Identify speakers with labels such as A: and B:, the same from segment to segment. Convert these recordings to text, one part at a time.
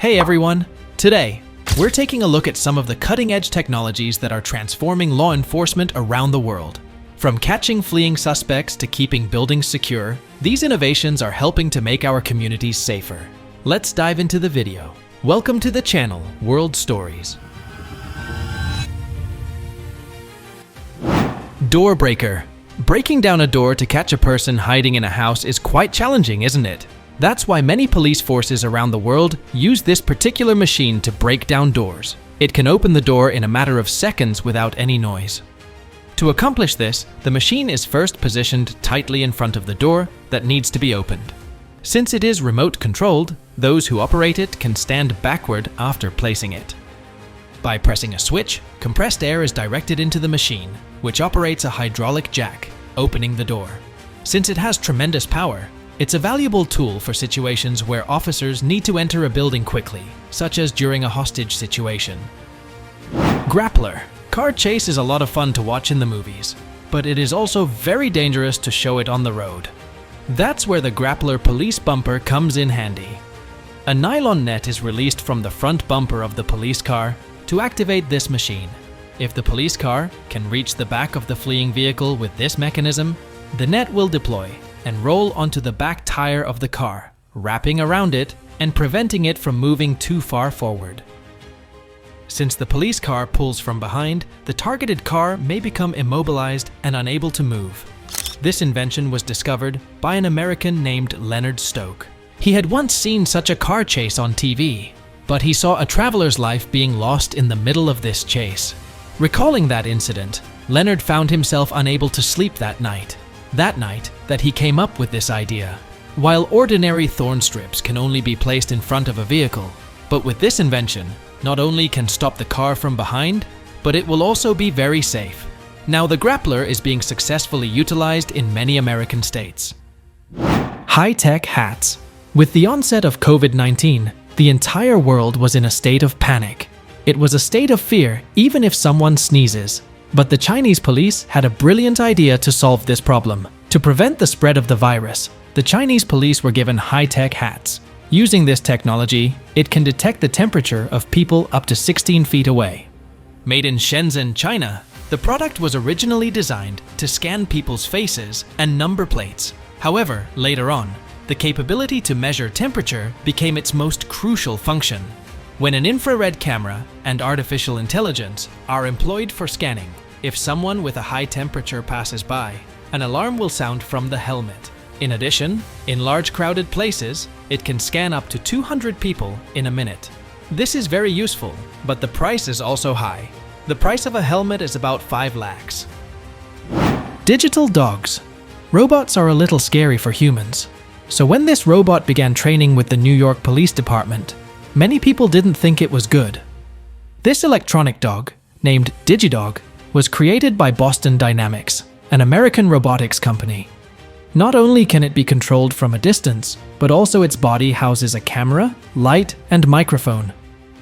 A: Hey everyone! Today, we're taking a look at some of the cutting-edge technologies that are transforming law enforcement around the world. From catching fleeing suspects to keeping buildings secure, these innovations are helping to make our communities safer. Let's dive into the video. Welcome to the channel, World Stories. Door breaker. Breaking down a door to catch a person hiding in a house is quite challenging, isn't it? That's why many police forces around the world use this particular machine to break down doors. It can open the door in a matter of seconds without any noise. To accomplish this, the machine is first positioned tightly in front of the door that needs to be opened. Since it is remote controlled, those who operate it can stand backward after placing it. By pressing a switch, compressed air is directed into the machine, which operates a hydraulic jack, opening the door. Since it has tremendous power, it's a valuable tool for situations where officers need to enter a building quickly, such as during a hostage situation. Grappler. Car chase is a lot of fun to watch in the movies, but it is also very dangerous to show it on the road. That's where the grappler police bumper comes in handy. A nylon net is released from the front bumper of the police car to activate this machine. If the police car can reach the back of the fleeing vehicle with this mechanism, the net will deploy and roll onto the back tire of the car, wrapping around it and preventing it from moving too far forward. Since the police car pulls from behind, the targeted car may become immobilized and unable to move. This invention was discovered by an American named Leonard Stoke. He had once seen such a car chase on TV, but he saw a traveler's life being lost in the middle of this chase. Recalling that incident, Leonard found himself unable to sleep that night that he came up with this idea. While ordinary thorn strips can only be placed in front of a vehicle, but with this invention, not only can stop the car from behind, but it will also be very safe. Now the grappler is being successfully utilized in many American states. High-tech hats. With the onset of COVID-19, the entire world was in a state of panic. It was a state of fear even if someone sneezes. But the Chinese police had a brilliant idea to solve this problem. To prevent the spread of the virus, the Chinese police were given high-tech hats. Using this technology, it can detect the temperature of people up to 16 feet away. Made in Shenzhen, China, the product was originally designed to scan people's faces and number plates. However, later on, the capability to measure temperature became its most crucial function. When an infrared camera and artificial intelligence are employed for scanning, if someone with a high temperature passes by, an alarm will sound from the helmet. In addition, in large crowded places, it can scan up to 200 people in a minute. This is very useful, but the price is also high. The price of a helmet is about 5 lakhs. Digital dogs. Robots are a little scary for humans. So when this robot began training with the New York Police Department, many people didn't think it was good. This electronic dog, named DigiDog, was created by Boston Dynamics, an American robotics company. Not only can it be controlled from a distance, but also its body houses a camera, light, and microphone.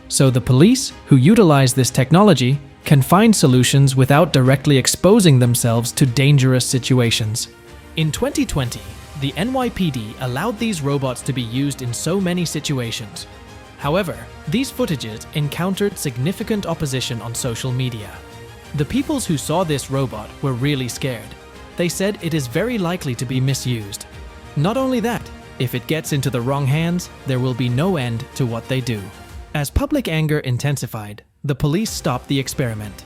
A: So the police, who utilize this technology, can find solutions without directly exposing themselves to dangerous situations. In 2020, the NYPD allowed these robots to be used in so many situations. However, these footages encountered significant opposition on social media. The peoples who saw this robot were really scared. They said it is very likely to be misused. Not only that, if it gets into the wrong hands, there will be no end to what they do. As public anger intensified, the police stopped the experiment.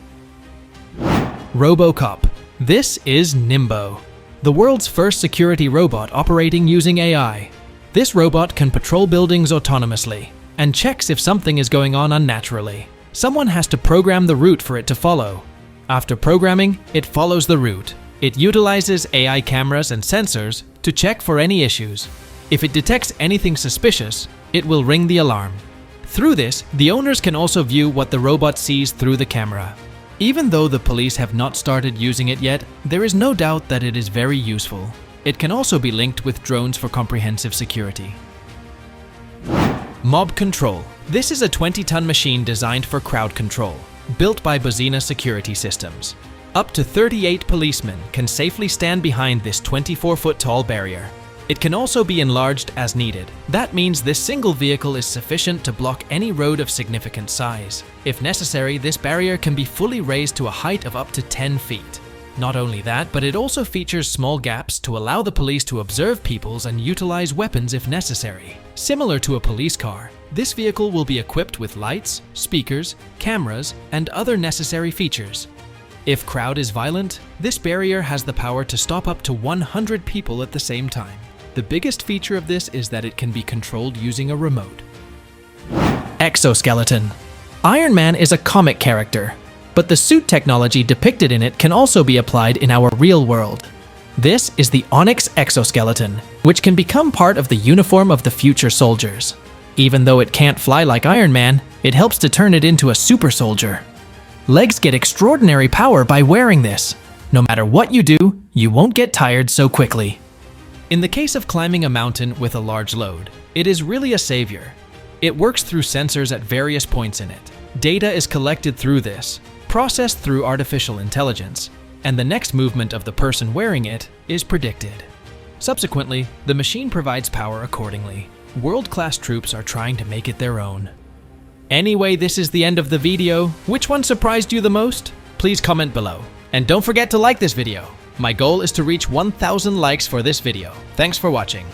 A: RoboCop. This is Nimbo, the world's first security robot operating using AI. This robot can patrol buildings autonomously and checks if something is going on unnaturally. Someone has to program the route for it to follow. After programming, it follows the route. It utilizes AI cameras and sensors to check for any issues. If it detects anything suspicious, it will ring the alarm. Through this, the owners can also view what the robot sees through the camera. Even though the police have not started using it yet, there is no doubt that it is very useful. It can also be linked with drones for comprehensive security. Mob Control. This is a 20-ton machine designed for crowd control, built by Bozina Security Systems. Up to 38 policemen can safely stand behind this 24-foot tall barrier. It can also be enlarged as needed. That means this single vehicle is sufficient to block any road of significant size. If necessary, this barrier can be fully raised to a height of up to 10 feet. Not only that, but it also features small gaps to allow the police to observe peoples and utilize weapons if necessary. Similar to a police car, this vehicle will be equipped with lights, speakers, cameras, and other necessary features. If crowd is violent, this barrier has the power to stop up to 100 people at the same time. The biggest feature of this is that it can be controlled using a remote. Exoskeleton. Iron Man is a comic character, but the suit technology depicted in it can also be applied in our real world. This is the Onyx exoskeleton, which can become part of the uniform of the future soldiers. Even though it can't fly like Iron Man, it helps to turn it into a super soldier. Legs get extraordinary power by wearing this. No matter what you do, you won't get tired so quickly. In the case of climbing a mountain with a large load, it is really a savior. It works through sensors at various points in it. Data is collected through this, processed through artificial intelligence, and the next movement of the person wearing it is predicted. Subsequently, the machine provides power accordingly. World-class troops are trying to make it their own. Anyway, this is the end of the video. Which one surprised you the most? Please comment below. And don't forget to like this video. My goal is to reach 1,000 likes for this video. Thanks for watching.